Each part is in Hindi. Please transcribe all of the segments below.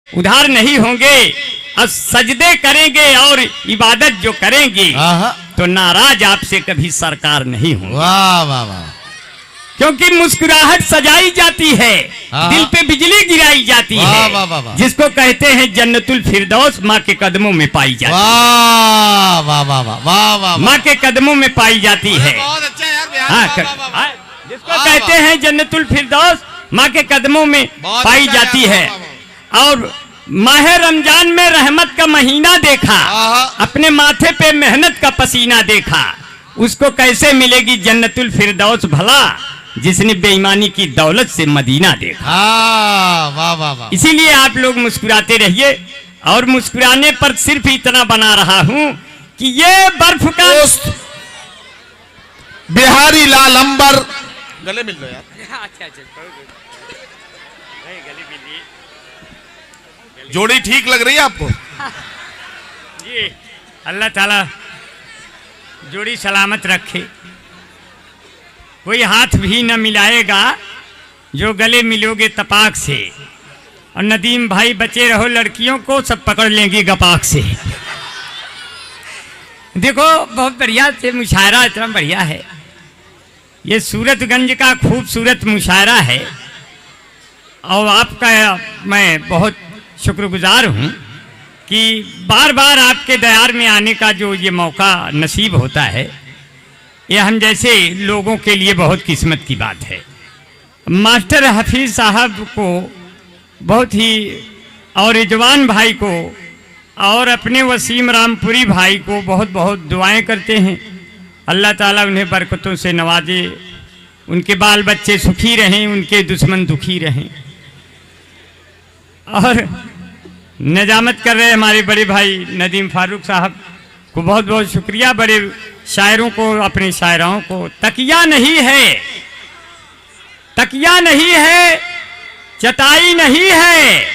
उधार नहीं होंगे और सजदे करेंगे और इबादत जो करेंगे तो नाराज आपसे कभी सरकार नहीं होंगे। वाह वाह वाह। क्योंकि मुस्कुराहट सजाई जाती है, दिल पे बिजली गिराई जाती है, वाह वाह वाह। जिसको कहते हैं जन्नतुल फिरदौस माँ के कदमों में पाई जाती है। वाह वाह वाह वाह वाह वाह। माँ के कदमों में पाई जाती है। बहुत अच्छा यार बिहार। हाँ, जिसको कहते हैं जन्नतुल फिरदौस माँ के कदमों में पाई जाती है। और माह रमजान में रहमत का महीना देखा, अपने माथे पे मेहनत का पसीना देखा, उसको कैसे मिलेगी जन्नतुल फिरदौस भला जिसने बेईमानी की दौलत से मदीना देखा। वाह वाह वाह। इसीलिए आप लोग मुस्कुराते रहिए। और मुस्कुराने पर सिर्फ इतना बना रहा हूं कि ये बर्फ का बिहारी लाल अंबर गले मिल लो यार। जोड़ी ठीक लग रही है आपको? जी अल्लाह ताला जोड़ी सलामत रखे। कोई हाथ भी न मिलाएगा जो गले मिलोगे तपाक से। और नदीम भाई बचे रहो, लड़कियों को सब पकड़ लेंगी गपाक से। देखो बहुत बढ़िया से मुशायरा, इतना बढ़िया है। ये सूरतगंज का खूबसूरत मुशायरा है और आपका मैं बहुत शुक्रगुजार हूँ कि बार बार आपके दयार में आने का जो ये मौका नसीब होता है, ये हम जैसे लोगों के लिए बहुत किस्मत की बात है। मास्टर हफीज़ साहब को बहुत ही, और रिजवान भाई को, और अपने वसीम रामपुरी भाई को बहुत बहुत दुआएं करते हैं। अल्लाह ताला उन्हें बरकतों से नवाजे, उनके बाल बच्चे सुखी रहें, उनके दुश्मन दुखी रहें। और निजामत कर रहे हमारे बड़े भाई नदीम फारूक साहब को बहुत बहुत शुक्रिया। बड़े शायरों को, अपने शायराओं को, तकिया नहीं है, तकिया नहीं है, चटाई नहीं है,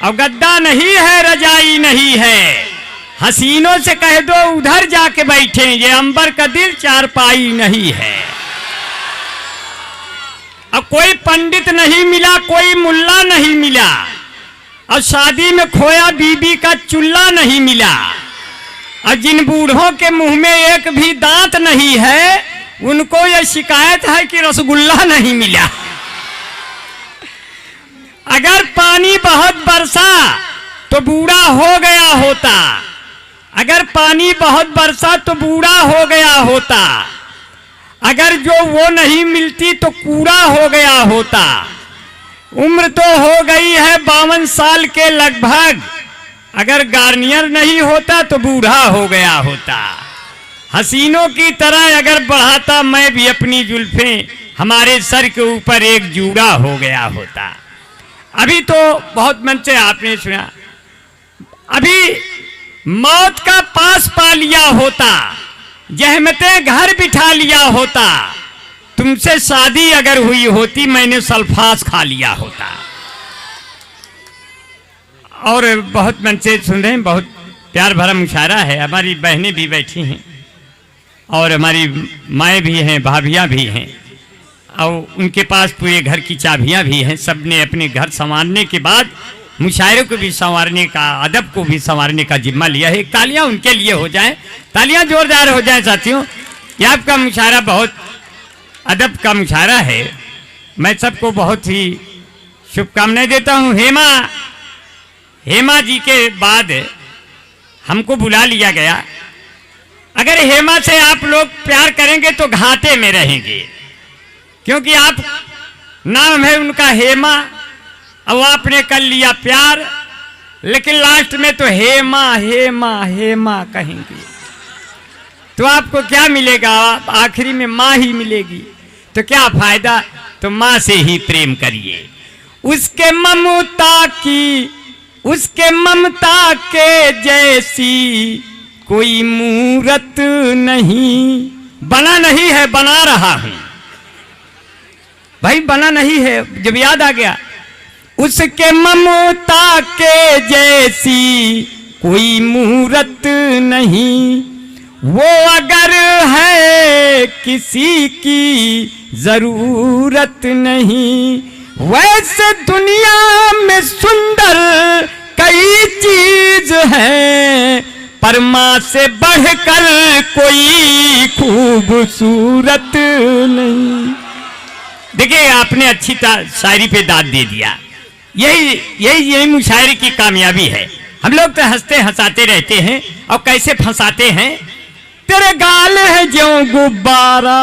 और गद्दा नहीं है, रजाई नहीं है। हसीनों से कह दो उधर जाके बैठे, ये अंबर का दिल चारपाई नहीं है। अब कोई पंडित नहीं मिला, कोई मुल्ला नहीं मिला, और शादी में खोया बीबी का चूल्हा नहीं मिला, और जिन बूढ़ों के मुंह में एक भी दांत नहीं है, उनको यह शिकायत है कि रसगुल्ला नहीं मिला। अगर पानी बहुत बरसा तो बूढ़ा हो गया होता, अगर पानी बहुत बरसा तो बूढ़ा हो गया होता, अगर जो वो नहीं मिलती तो कूड़ा हो गया होता। उम्र तो हो गई है 52 साल के लगभग, अगर गार्नियर नहीं होता तो बूढ़ा हो गया होता। हसीनों की तरह अगर बढ़ाता मैं भी अपनी जुल्फें, हमारे सर के ऊपर एक जूड़ा हो गया होता। अभी तो बहुत मन से आपने सुना, अभी मौत का पास पा लिया होता, जहमतें घर बिठा लिया होता, तुमसे शादी अगर हुई होती मैंने सल्फास खा लिया होता। और बहुत मन से सुन रहे हैं, बहुत प्यार भरा मुशायरा है। हमारी बहनें भी बैठी हैं और हमारी माएँ भी हैं, भाभियाँ भी हैं, और उनके पास पूरे घर की चाबियाँ भी हैं। सब ने अपने घर संवारने के बाद मुशायरे को भी संवारने का, अदब को भी संवारने का जिम्मा लिया है। तालियां उनके लिए हो जाएं, तालियां जोरदार हो जाएं साथियों। ये आपका मुशायरा बहुत अदब का मुशायरा है। मैं सबको बहुत ही शुभकामनाएं देता हूँ। हेमा जी के बाद हमको बुला लिया गया। अगर हेमा से आप लोग प्यार करेंगे तो घाटे में रहेंगे, क्योंकि आप नाम है उनका हेमा, अब आपने कर लिया प्यार, लेकिन लास्ट में तो हेमा हेमा हेमा कहेंगे तो आपको क्या मिलेगा? आखिरी में माँ ही मिलेगी, तो क्या फायदा? तो माँ से ही प्रेम करिए। उसके ममता के जैसी कोई मूरत नहीं। बना नहीं है, बना रहा हूं भाई, बना नहीं है, जब याद आ गया। उसके ममता के जैसी कोई मूरत नहीं, वो अगर है किसी की जरूरत नहीं। वैसे दुनिया में सुंदर पर माँ से बढ़कर कोई खूबसूरत नहीं। देखिए आपने अच्छी शायरी पे दाद दे दिया। यही मुशायरे की कामयाबी है। हम लोग तो हंसते हंसाते रहते हैं और कैसे फंसाते हैं। तेरे गाल है ज्यों गुब्बारा,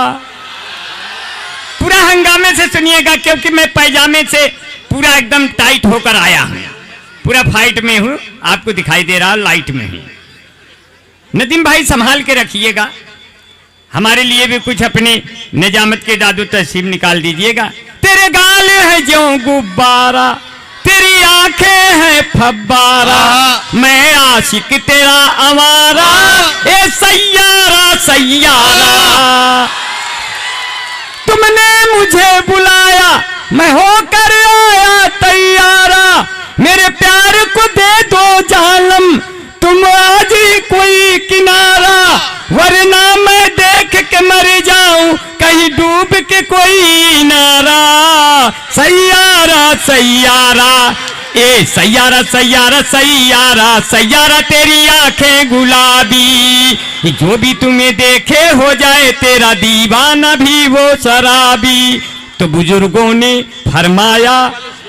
पूरा हंगामे से सुनिएगा क्योंकि मैं पैजामे से पूरा एकदम टाइट होकर आया हूं, पूरा फाइट में हूं, आपको दिखाई दे रहा लाइट में हूं। नदीम भाई संभाल के रखिएगा, हमारे लिए भी कुछ अपने निजामत के दादो तहसीब निकाल दीजिएगा। तेरे गाल है ज्यों गुब्बारा, तेरी आंखें हैं फब्बारा, मैं आशिक तेरा आवारा, ए सैयारा सैयारा। तुमने मुझे बुलाया मैं होकर आया तैयारा, मेरे प्यार को दे दो जालम तुम आज ही कोई किनारा, वरना मैं देख के मर जाऊं कहीं डूब के कोई नारा। सैयारा सैयारा, ए सैयारा सैयारा सैयारा सैयारा, तेरी आंखें गुलाबी, जो भी तुम्हें देखे हो जाए तेरा दीवाना भी वो शराबी। तो बुजुर्गों ने फरमाया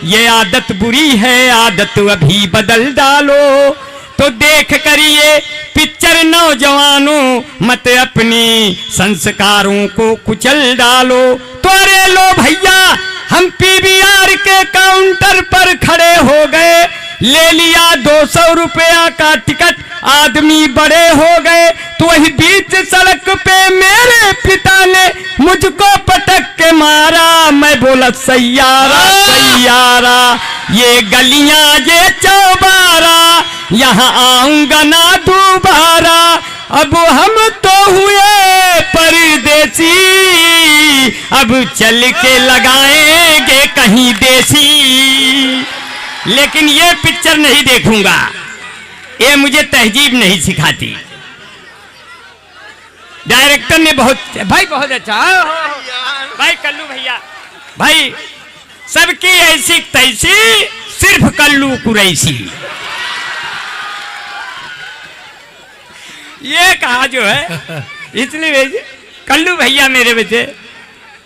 ये आदत बुरी है, आदत अभी बदल डालो। तो देख करिए पिक्चर नौजवानों, मत अपने संस्कारों को कुचल डालो। तो अरे लो भैया हम पीवीआर के काउंटर पर खड़े हो गए, ले लिया 200 रुपया का टिकट, आदमी बड़े हो गए। तो वही बीच सड़क पे मेरे पिता ने मुझको पटक के मारा। मैं बोला सैयारा सैयारा, ये गलियां ये चौबारा, यहाँ आऊंगा ना दोबारा। अब हम तो हुए परदेसी, अब चल के लगाएंगे कहीं देसी। लेकिन ये पिक्चर नहीं देखूंगा, ये मुझे तहजीब नहीं सिखाती। डायरेक्टर ने बहुत अच्छा भाई कल्लू भैया भाई, सबकी ऐसी तैसी सिर्फ कल्लू कुरैसी। ये कहा जो है इसलिए कल्लू भैया मेरे बच्चे,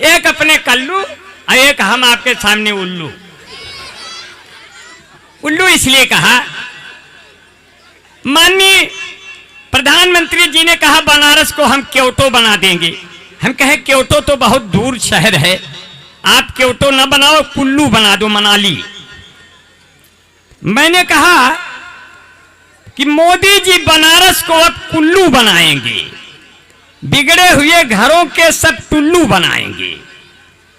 एक अपने कल्लू और एक हम आपके सामने उल्लू। उल्लू इसलिए कहा, माननीय प्रधानमंत्री जी ने कहा बनारस को हम क्योटो बना देंगे। हम कहे क्योटो तो बहुत दूर शहर है, आप क्योटो न बनाओ कुल्लू बना दो, मनाली। मैंने कहा कि मोदी जी बनारस को अब कुल्लू बनाएंगे, बिगड़े हुए घरों के सब टुल्लू बनाएंगे।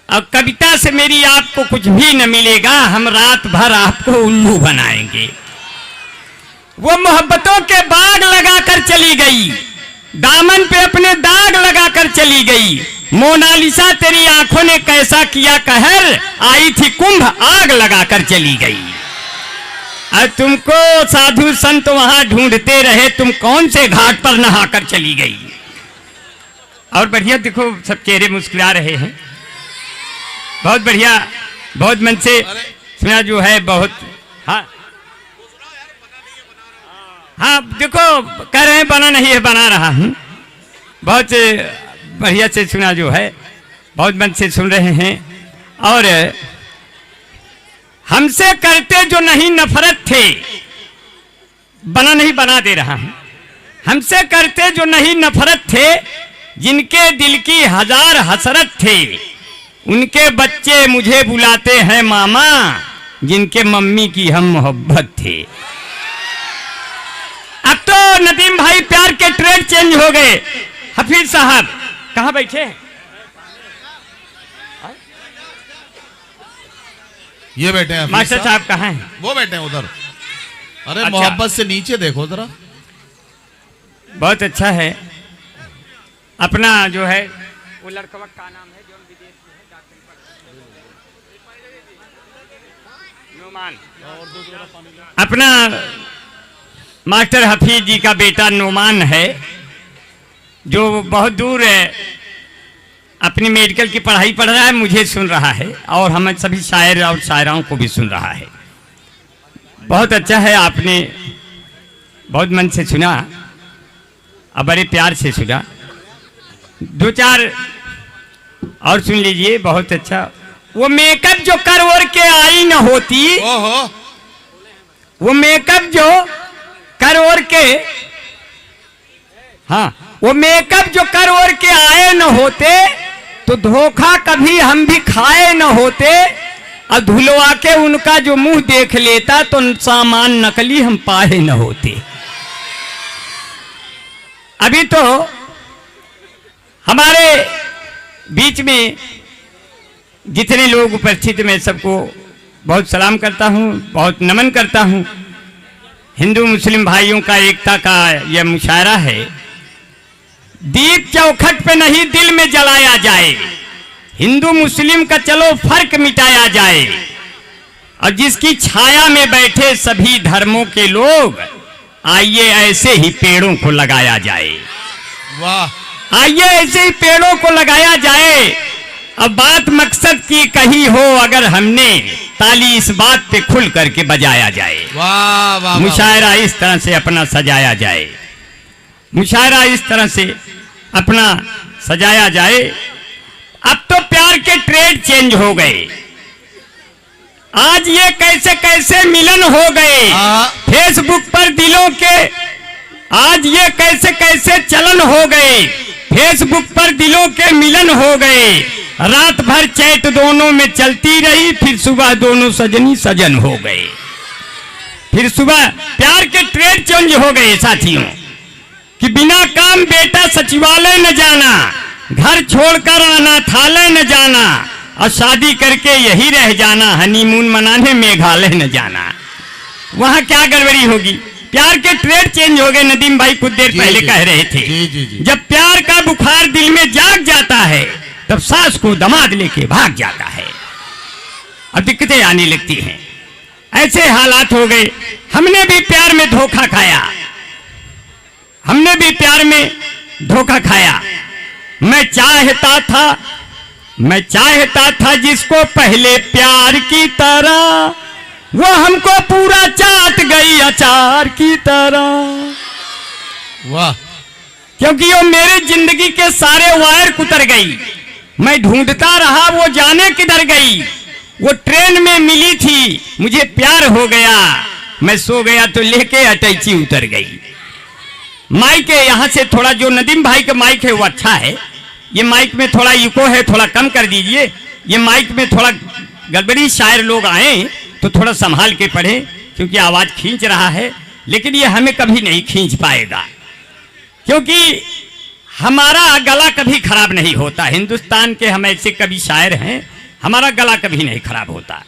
अब कविता से मेरी आपको कुछ भी न मिलेगा, हम रात भर आपको उल्लू बनाएंगे। वो मोहब्बतों के बाग लगाकर चली गई, दामन पे अपने दाग लगाकर चली गई। मोनालिसा तेरी आंखों ने कैसा किया कहर, आई थी कुंभ आग लगाकर चली गई। और तुमको साधु संत वहां ढूंढते रहे, तुम कौन से घाट पर नहाकर चली गई। और बढ़िया देखो सब चेहरे मुस्कुरा रहे हैं, बहुत बढ़िया, बहुत मन से सुना जो है बहुत। हाँ देखो कह रहे हैं बना नहीं है, बना रहा हूँ। बहुत बढ़िया से सुना जो है, बहुत मन से सुन रहे हैं। और हमसे करते जो नहीं नफरत थे, बना नहीं बना दे रहा हूँ। हमसे करते जो नहीं नफरत थे, जिनके दिल की हजार हसरत थे, उनके बच्चे मुझे बुलाते हैं मामा, जिनके मम्मी की हम मोहब्बत थे। अब तो नदीम भाई प्यार के ट्रेड चेंज हो गए। हफीज साहब कहाँ बैठे? ये बैठे हैं। मास्टर साहब कहाँ हैं? वो बैठे हैं उधर। अरे अच्छा। मोहब्बत से नीचे देखो जरा। बहुत अच्छा है। अपना जो है वो लड़का का नाम है जो विदेश में है, नोमान। अपना मास्टर हफीज जी का बेटा नोमान है, जो बहुत दूर है, अपनी मेडिकल की पढ़ाई पढ़ रहा है, मुझे सुन रहा है और हम सभी शायर और शायराओं को भी सुन रहा है। बहुत अच्छा है, आपने बहुत मन से सुना। अब बड़े प्यार से सुना, दो चार और सुन लीजिए, बहुत अच्छा। वो मेकअप जो कर ओर के आई न होती, ओहो, वो मेकअप जो कर ओर के, हाँ, वो मेकअप जो कर ओर के आए न होते तो धोखा कभी हम भी खाए न होते, और धुलवा के उनका जो मुंह देख लेता तो सामान नकली हम पाए न होते। अभी तो हमारे बीच में जितने लोग उपस्थित, मैं सबको बहुत सलाम करता हूँ, बहुत नमन करता हूँ। हिंदू मुस्लिम भाइयों का एकता का यह मुशायरा है। दीप चौखट पे नहीं दिल में जलाया जाए, हिंदू मुस्लिम का चलो फर्क मिटाया जाए, और जिसकी छाया में बैठे सभी धर्मों के लोग, आइए ऐसे ही पेड़ों को लगाया जाए। वाह, आइए ऐसे ही पेड़ों को लगाया जाए। अब बात मकसद की कही हो अगर हमने, ताली इस बात पे खुल करके बजाया जाए। वाह, वाह, मुशायरा इस तरह से अपना सजाया जाए, मुशायरा इस तरह से अपना सजाया जाए। अब तो प्यार के ट्रेड चेंज हो गए, आज ये कैसे कैसे मिलन हो गए फेसबुक पर दिलों के, आज ये कैसे कैसे चलन हो गए, फेसबुक पर दिलों के मिलन हो गए। रात भर चैट दोनों में चलती रही, फिर सुबह दोनों सजनी सजन हो गए। फिर सुबह प्यार के ट्रेड चेंज हो गए साथियों, कि बिना काम बेटा सचिवालय न जाना, घर छोड़कर अनाथालय न जाना, और शादी करके यही रह जाना, हनीमून मनाने मेघालय न जाना। वहां क्या गड़बड़ी होगी? प्यार के ट्रेड चेंज हो गए। नदीम भाई कुछ देर पहले कह रहे थे, जी। जब प्यार का बुखार दिल में जाग जाता है तब सास को दामाद लेके भाग जाता है और दिक्कतें आने लगती हैं। ऐसे हालात हो गए। हमने भी प्यार में धोखा खाया, हमने भी प्यार में धोखा खाया। मैं चाहता था जिसको पहले प्यार की तरह, वो हमको पूरा चाट गई अचार की तरह। वाह, क्योंकि वो मेरे जिंदगी के सारे वायर कुतर गई। मैं ढूंढता रहा वो जाने किधर गई। वो ट्रेन में मिली थी, मुझे प्यार हो गया। मैं सो गया तो लेके अटैची उतर गई। माइक है यहाँ से थोड़ा, जो नदीम भाई का माइक है वो अच्छा है। ये माइक में थोड़ा इको है, थोड़ा कम कर दीजिए। ये माइक में थोड़ा गड़बड़ी, शायर लोग आए तो थोड़ा संभाल के पढ़े, क्योंकि आवाज खींच रहा है। लेकिन ये हमें कभी नहीं खींच पाएगा, क्योंकि हमारा गला कभी खराब नहीं होता। हिंदुस्तान के हम ऐसे कवि शायर हैं, हमारा गला कभी नहीं खराब होता,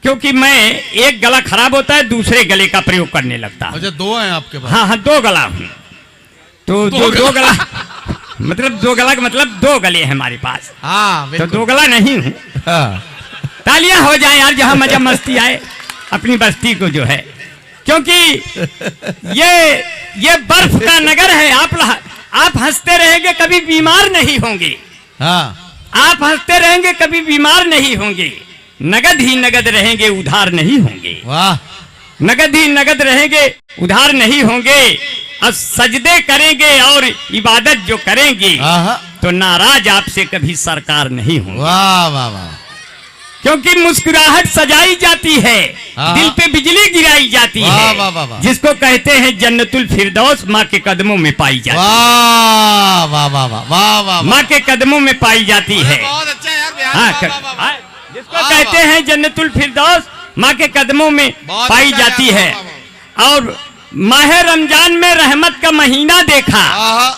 क्योंकि मैं एक गला खराब होता है दूसरे गले का प्रयोग करने लगता। अच्छा, दो हैं आपके पास? हाँ, दो गला हूँ। तो दो गला मतलब दो गला का मतलब दो गले हैं हमारे पास। हाँ, तो दो गला नहीं हूँ। हाँ। तालियां हो जाए यार, जहां मजा मस्ती आए अपनी बस्ती को जो है, क्योंकि ये बर्फ का नगर है। आप हंसते रहेंगे कभी बीमार नहीं होंगे। हाँ, आप हंसते रहेंगे कभी बीमार नहीं होंगे। नगद ही नगद रहेंगे, उधार नहीं होंगे। वाह, नगद ही नगद रहेंगे, उधार नहीं होंगे। और सजदे करेंगे और इबादत जो करेंगे तो नाराज आपसे कभी सरकार नहीं होंगे। वाह वाह वाह, क्योंकि मुस्कुराहट सजाई जाती है, दिल पे बिजली गिराई जाती है। वाह वाह वाह, जिसको कहते हैं जन्नतुल फिरदौस माँ के कदमों में पाई जाती है। वाह वाह वाह वाह वाह वाह, माँ के कदमों में पाई जाती है। बहुत अच्छा यार, हाँ, जिसको कहते हैं जन्नतुल फिरदौस माँ के कदमों में पाई जाती है। और माह रमजान में रहमत का महीना देखा,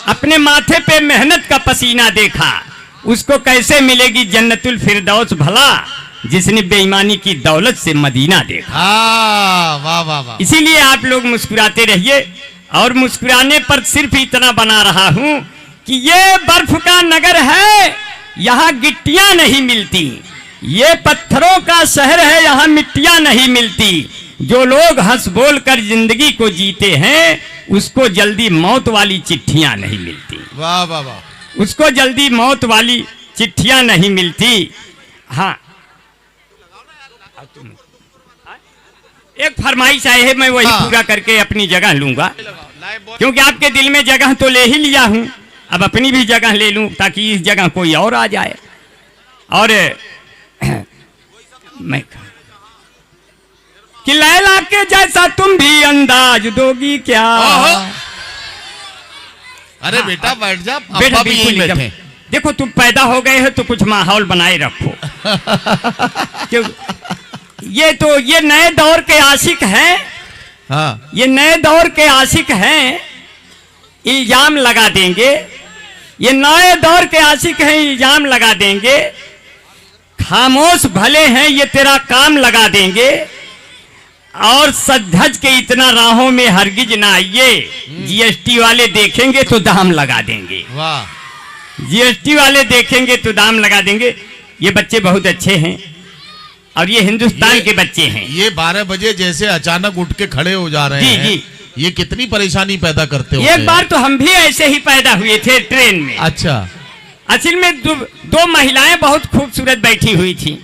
अपने माथे पे मेहनत का पसीना देखा, उसको कैसे मिलेगी जन्नतुल फिरदौस भला, जिसने बेईमानी की दौलत से मदीना देखा। वाह वाह वाह। इसीलिए आप लोग मुस्कुराते रहिए। और मुस्कुराने पर सिर्फ इतना बना रहा हूं कि ये बर्फ का नगर है, यहाँ गिट्टियां नहीं मिलती। ये पत्थरों का शहर है, यहाँ मिट्टियां नहीं मिलती। जो लोग हंस बोल कर जिंदगी को जीते हैं, उसको जल्दी मौत वाली चिट्ठियां नहीं मिलती। वाह वाह वाह, उसको जल्दी मौत वाली चिट्ठियां नहीं मिलती। हाँ, एक फरमाइश आए है, मैं वही पूरा करके अपनी जगह लूंगा। क्योंकि आपके दिल में जगह तो ले ही लिया हूं, अब अपनी भी जगह ले लूं ताकि इस जगह कोई और आ जाए। और मैं कि लैला के जैसा तुम भी अंदाज दोगी क्या। अरे बेटा बैठ जा, बेटा अब्बा भी यहीं बिल्कुल बैठे। देखो तुम पैदा हो गए हो तो कुछ माहौल बनाए रखो। क्यों ये नए दौर के आशिक हैं। हाँ ये नए दौर के आशिक हैं, इल्जाम लगा देंगे। ये नए दौर के आशिक हैं, इल्जाम लगा देंगे। खामोश भले हैं, ये तेरा काम लगा देंगे। और सज धज के इतना राहों में हरगिज ना आइए, जीएसटी वाले देखेंगे तो दाम लगा देंगे। वाह, जीएसटी वाले देखेंगे तो दाम लगा देंगे। ये बच्चे बहुत अच्छे हैं और ये हिंदुस्तान के बच्चे हैं। ये 12 बजे जैसे अचानक उठ के खड़े हो जा रहे हैं, जी। ये कितनी परेशानी पैदा करते हो। एक बार तो हम भी ऐसे ही पैदा हुए थे ट्रेन में। अच्छा, असल में दो महिलाएं बहुत खूबसूरत बैठी हुई थी।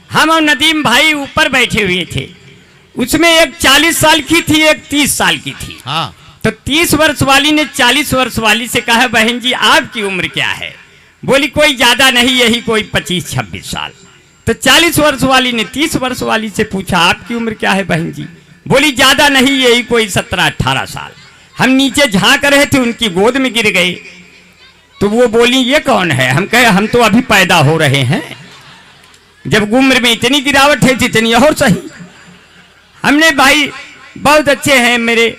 हम और नदीम भाई ऊपर बैठे हुए थे। उसमें एक 40 साल की थी, एक 30 साल की थी। हाँ, तो 30 वर्ष वाली ने 40 वर्ष वाली से कहा, बहन जी आपकी उम्र क्या है। बोली कोई ज्यादा नहीं, यही कोई 25-26 साल। तो 40 वर्ष वाली ने 30 वर्ष वाली से पूछा, आपकी उम्र क्या है बहन जी। बोली ज्यादा नहीं, यही कोई 17-18 साल। हम नीचे झांक रहे थे, उनकी गोद में गिर गए। तो वो बोली ये कौन है। हम कहे हम तो अभी पैदा हो रहे हैं, जब उम्र में इतनी गिरावट है इतनी और सही। हमने भाई बहुत अच्छे हैं मेरे।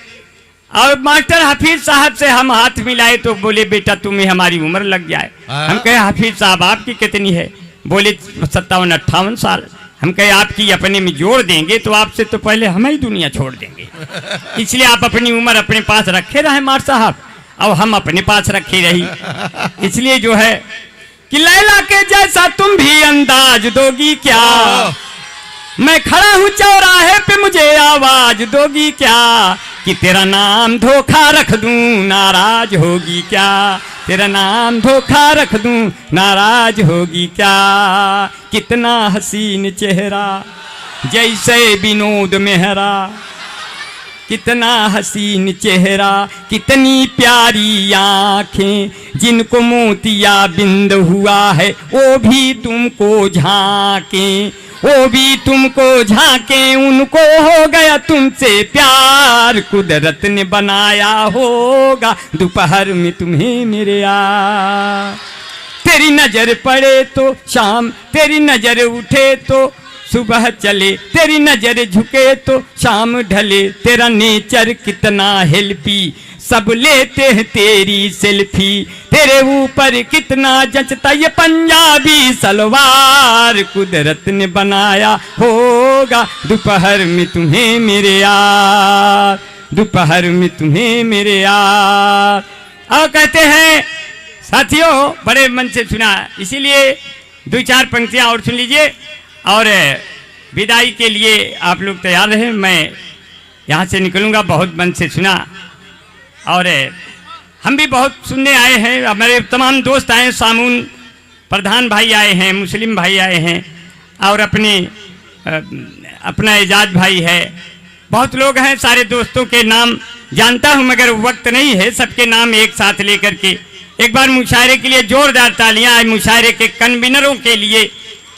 और मास्टर हफीज साहब से हम हाथ मिलाए तो बोले बेटा तुम्हें हमारी उम्र लग जाए। हम कहे हफीज साहब आपकी कितनी है। बोले 57-58 साल। हम कहे आपकी अपने में जोड़ देंगे तो आपसे तो पहले हम ही दुनिया छोड़ देंगे, इसलिए आप अपनी उम्र अपने पास रखे रहे मास्टर साहब, और हम अपने पास रखे रही। इसलिए जो है कि लैला के जैसा तुम भी अंदाज दोगी क्या। मैं खड़ा हूं चौराहे पे, मुझे आवाज दोगी क्या। कि तेरा नाम धोखा रख दूं, नाराज होगी क्या। तेरा नाम धोखा रख दूं, नाराज होगी क्या। कितना हसीन चेहरा जैसे विनोद मेहरा। कितना हसीन चेहरा, कितनी प्यारी आंखें, जिनको मोतिया बिंद हुआ है वो भी तुमको झांके। वो भी तुमको झांके, उनको हो गया तुमसे प्यार। कुदरत ने बनाया होगा दोपहर में तुम्हें मेरे यार। तेरी नजर पड़े तो शाम, तेरी नजर उठे तो सुबह चले, तेरी नजर झुके तो शाम ढले। तेरा नेचर कितना हेल्पी, सब लेते हैं तेरी सेल्फी। तेरे ऊपर कितना जचता ये पंजाबी सलवार। कुदरत ने बनाया होगा दोपहर में तुम्हें मेरे यार। दोपहर में तुम्हें मेरे यार। और कहते हैं साथियों, बड़े मन से सुना, इसीलिए 2-4 पंक्तियां और सुन लीजिए और विदाई के लिए आप लोग तैयार रहें। मैं यहाँ से निकलूँगा, बहुत मन से सुना और हम भी बहुत सुनने आए हैं। हमारे तमाम दोस्त आए हैं, सामून प्रधान भाई आए हैं, मुस्लिम भाई आए हैं और अपना एजाज भाई है। बहुत लोग हैं, सारे दोस्तों के नाम जानता हूँ मगर वक्त नहीं है सबके नाम एक साथ लेकर के। एक बार मुशायरे के लिए जोरदार तालियां आए मुशायरे के कन्वीनरों के लिए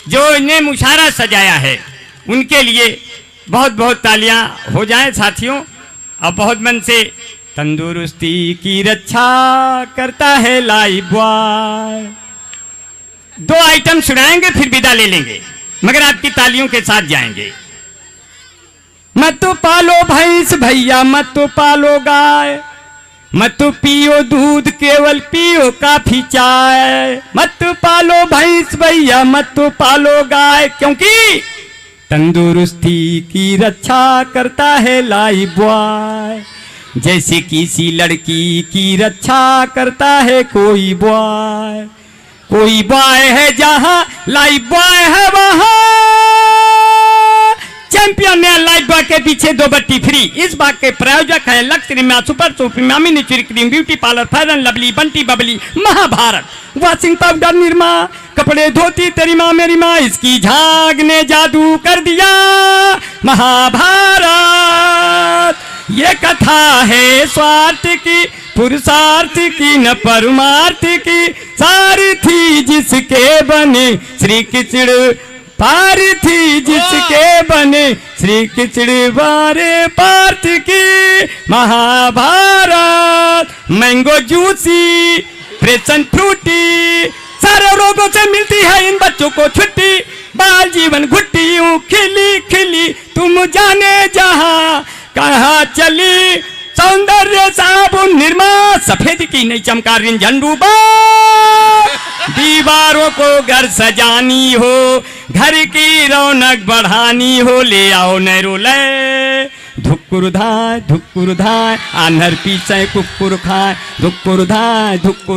जो इन्हें मुशायरा सजाया है, उनके लिए बहुत बहुत तालियां हो जाएं साथियों। और बहुत मन से तंदुरुस्ती की रक्षा करता है लाइफ बॉय। 2 आइटम सुनाएंगे फिर विदा ले लेंगे, मगर आपकी तालियों के साथ जाएंगे। मत तो पालो भैंस भैया, मत तो पालो गाय, मत तो पियो दूध केवल पियो काफी चाय। मत तो पालो भैंस भैया, मत तो पालो गाय, क्योंकि तंदुरुस्ती की रक्षा करता है लाइफ बॉय। जैसे किसी लड़की की रक्षा करता है कोई बॉय। कोई बॉय है जहां लाइफ बॉय है वहां। चैंपियन ने लाइफ बॉय के पीछे 2 बट्टी फ्री। इस बात के प्रायोजक है लक्स क्रीमा, सुपर सोफिमा, मिनिचुरी cream, beauty parlour, fair and lovely, Bunty Babli, Mahabharat, washing powder, Nirma, कपड़े धोती तेरी माँ मेरी माँ, इसकी झाग ने जादू कर दिया महाभारत। ये कथा है स्वार्थ की, पुरुषार्थ की न परमार्थ की, सारथी जिसके बने श्री कृष्ण, पारथी जिसके बने श्री कृष्ण बारे पार्थ की। महाभारत मैंगो जूसी प्रेशन फ्रूटी, सारे रोगों से मिलती है इन बच्चों को छुट्टी, बाल जीवन घुट्टी यूं खिली खिली, तुम जाने जहां कहाँ चली, सौंदर्य साबुन निर्मा सफेद की नहीं चमका रिंझन डूबा, दीवारों को घर सजानी हो, घर की रौनक बढ़ानी हो, ले आओ नैरोले धुक्कुर धाय आनर पीछे कुक्कुर खाए, धुक्कुर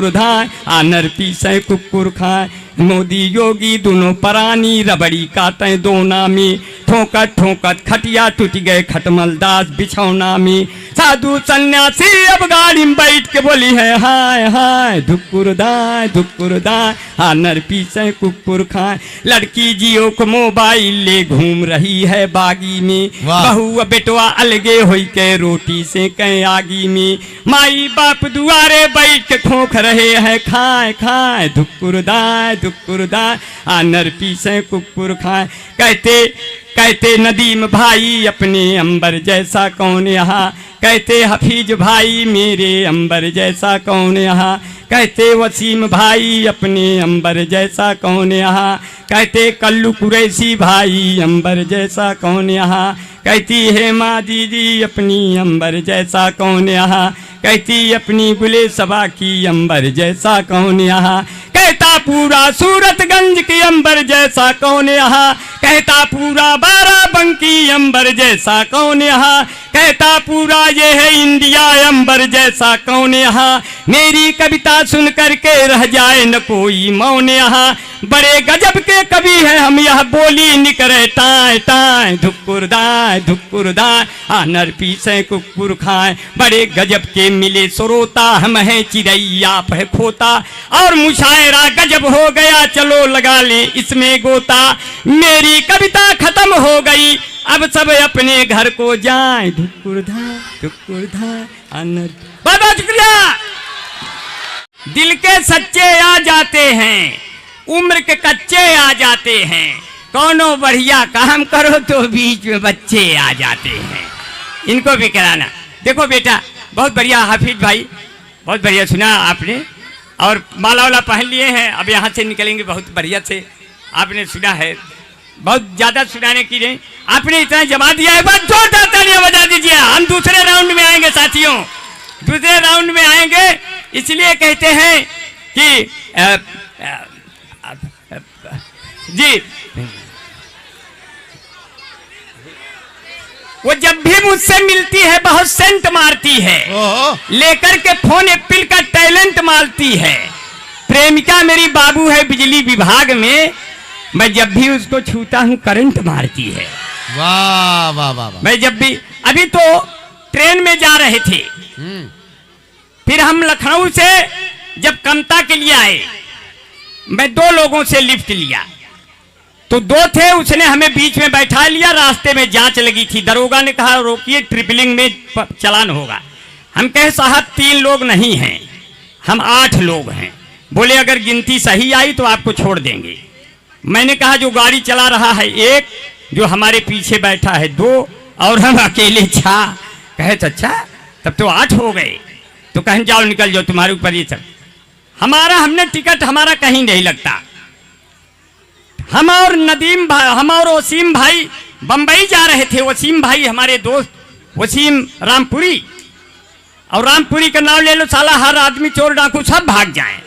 धाय आनर पीछे कुक्कुर खाए। मोदी योगी दोनों परानी रबड़ी काटे दोना में, ठोकत ठोकत खटिया टूट गए खटमल दास बिछौना में, साधु सन्यासी अब गाड़ी में बैठ के बोली है हाय हाय, धुक्कुर दाय आनर पीछे कुक्कुर खाए। लड़की जियो को मोबाइल ले घूम रही है बागी में, बहू बेटवा अलगे होई के रोटी से कहीं आगी में, माई बाप दुआरे बैठ के खोख रहे हैं खाए खाए, धुक्कुर दाय आनर पीछे कुक्कुर खाए। कहते नदीम भाई अपने अंबर जैसा कौन यहाँ, कहते हफीज भाई मेरे अंबर जैसा कौन यहाँ, कहते वसीम भाई अपने अंबर जैसा कौन यहाँ, कहते कल्लू कुरैशी भाई अंबर जैसा कौन यहाँ, कहती हेमा दीदी अपनी अंबर जैसा कौन यहाँ, कहती अपनी बुले सभा की अंबर जैसा कौन यहाँ, कहता पूरा सूरतगंज की अंबर जैसा कौन यहाँ, कहता पूरा बाराबंकी अंबर जैसा कौन यहाँ, कहता पूरा ये है इंडिया अंबर जैसा कौन यहाँ। मेरी कविता सुन करके रह जाए न कोई मौन यहाँ, बड़े गजब के कवि हैं हम यह बोली निकरे टाए टाए, धुक्कुर दाय आनर पीछे कुक्कुर खाए। बड़े गजब के मिले श्रोता हम हैं चिड़ैया है खोता, और मुशायरा गजब हो गया चलो लगा ले इसमें गोता। मेरी कविता खत्म हो गई अब सब अपने घर को जाएं, धुक्कुर धाय आनर। बहुत बहुत शुक्रिया। दिल के सच्चे आ जाते हैं, उम्र के कच्चे आ जाते हैं, कौनो बढ़िया काम करो तो बीच में बच्चे आ जाते हैं, इनको भी कराना। देखो बेटा बहुत बढ़िया हाफिज भाई, बहुत बढ़िया सुना आपने, और माला वाला पहन लिए हैं, अब यहाँ से निकलेंगे बहुत बढ़िया से। आपने सुना है, बहुत ज़्यादा सुनाने की नहीं, आपने इतना जमा दिया है, बस जोरदार तालियां बजा दीजिए। हम दूसरे राउंड में आएंगे साथियों, दूसरे राउंड में आएंगे, इसलिए कहते हैं कि जी वो जब भी मुझसे मिलती है बहुत सेंट मारती है, लेकर के फोन एप्पल का टैलेंट मारती है। प्रेमिका मेरी बाबू है बिजली विभाग में, मैं जब भी उसको छूता हूँ करंट मारती है। वाह वाह वाह। मैं जब भी, अभी तो ट्रेन में जा रहे थे, फिर हम लखनऊ से जब कमता के लिए आए, मैं 2 लोगों से लिफ्ट लिया, तो 2 थे, उसने हमें बीच में बैठा लिया। रास्ते में जांच लगी थी, दरोगा ने कहा रोकिए ट्रिपलिंग में चालान होगा। हम कहे साहब 3 लोग नहीं हैं, हम 8 लोग हैं। बोले अगर गिनती सही आई तो आपको छोड़ देंगे। मैंने कहा जो गाड़ी चला रहा है 1, जो हमारे पीछे बैठा है 2, और हम अकेले 6। कहे अच्छा तब तो 8 हो गए। तो कहें जाओ निकल जाओ, तुम्हारे ऊपर ये सब। हमने टिकट हमारा कहीं नहीं लगता। हम और नदीम भाई, हम और वसीम भाई बंबई जा रहे थे। वसीम भाई हमारे दोस्त, वसीम रामपुरी, और रामपुरी का नाम ले लो साला हर आदमी चोर डाकू सब भाग जाए।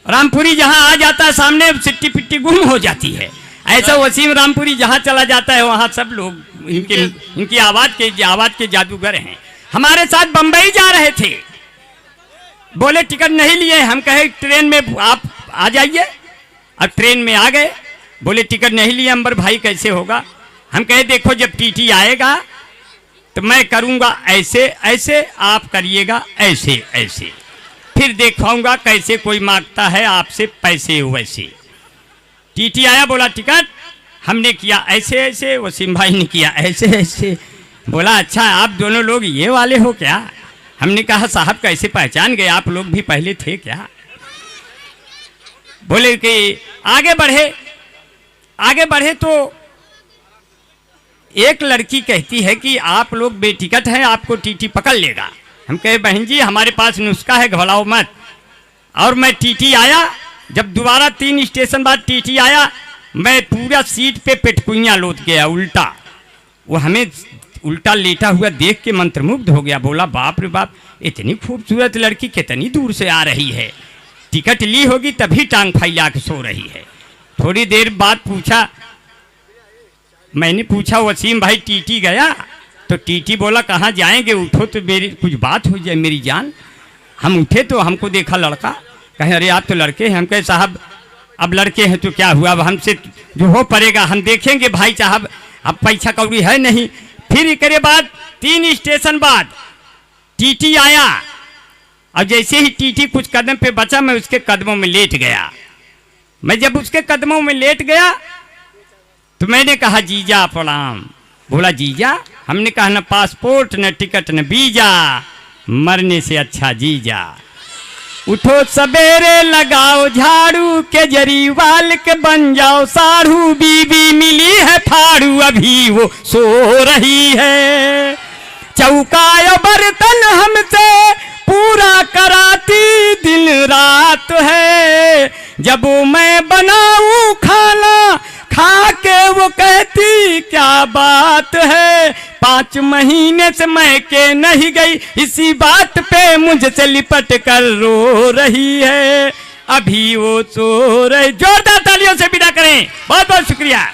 रामपुरी जहां आ जाता है सामने सिट्टी पिट्टी गुम हो जाती है, ऐसा वसीम रामपुरी जहां चला जाता है वहां सब लोग इनकी आवाज के जादूगर हैं। हमारे साथ बंबई जा रहे थे, बोले टिकट नहीं लिए। हम कहे ट्रेन में आप आ जाइए, और ट्रेन में आ गए। बोले टिकट नहीं लिए अंबर भाई कैसे होगा। हम कहे देखो जब टीटी आएगा तो मैं करूंगा ऐसे ऐसे, आप करिएगा ऐसे ऐसे, फिर दिखाऊंगा कैसे कोई मांगता है आपसे पैसे वैसे। टीटी आया, बोला टिकट, हमने किया ऐसे ऐसे, वसीम भाई ने किया ऐसे ऐसे। बोला अच्छा आप दोनों लोग ये वाले हो क्या? हमने कहा साहब कैसे पहचान गए, आप लोग भी पहले थे क्या? बोले कि आगे बढ़े तो एक लड़की कहती है कि आप लोग बेटिकट हैं, आपको टीटी पकड़ लेगा। हम कहे बहन जी हमारे पास नुस्खा है, घबराओ मत। और मैं टीटी आया, जब दोबारा 3 स्टेशन बाद टीटी आया, मैं पूरा सीट पे पेटकुइयाँ लोट गया उल्टा। वो हमें उल्टा लेटा हुआ देख के मंत्रमुग्ध हो गया। बोला बाप रे बाप, इतनी खूबसूरत लड़की कितनी दूर से आ रही है, टिकट ली होगी तभी टांग फैला के सो रही है। थोड़ी देर बाद मैंने पूछा वसीम भाई टीटी गया? तो टीटी बोला कहाँ जाएंगे, उठो तो मेरी कुछ बात हो जाए मेरी जान। हम उठे तो हमको देखा लड़का, कहे अरे आप तो लड़के हैं। हम कहे साहब अब लड़के हैं तो क्या हुआ, अब हमसे जो हो पड़ेगा हम देखेंगे भाई साहब, अब पैसा कौड़ी है नहीं। फिर इसके बाद 3 स्टेशन बाद टीटी आया, और जैसे ही टीटी कुछ कदम पे बचा मैं उसके कदमों में लेट गया। मैं जब उसके कदमों में लेट गया तो मैंने कहा जीजा प्रणाम। बोला जीजा? हमने कहा न पासपोर्ट न टिकट न वीजा, मरने से अच्छा जीजा। उठो सवेरे लगाओ झाड़ू, के जरीवाल के बन जाओ साढ़ू, बीबी मिली है फाड़ू अभी वो सो रही है। चौका बर्तन हमसे पूरा कराती दिन रात है, जब मैं बनाऊं खाना खा के वो कहती क्या बात है। 5 महीने से मैं के नहीं गई, इसी बात पे मुझसे लिपट कर रो रही है, अभी वो सो रही। जोरदार तालियों से विदा करें, बहुत बहुत शुक्रिया।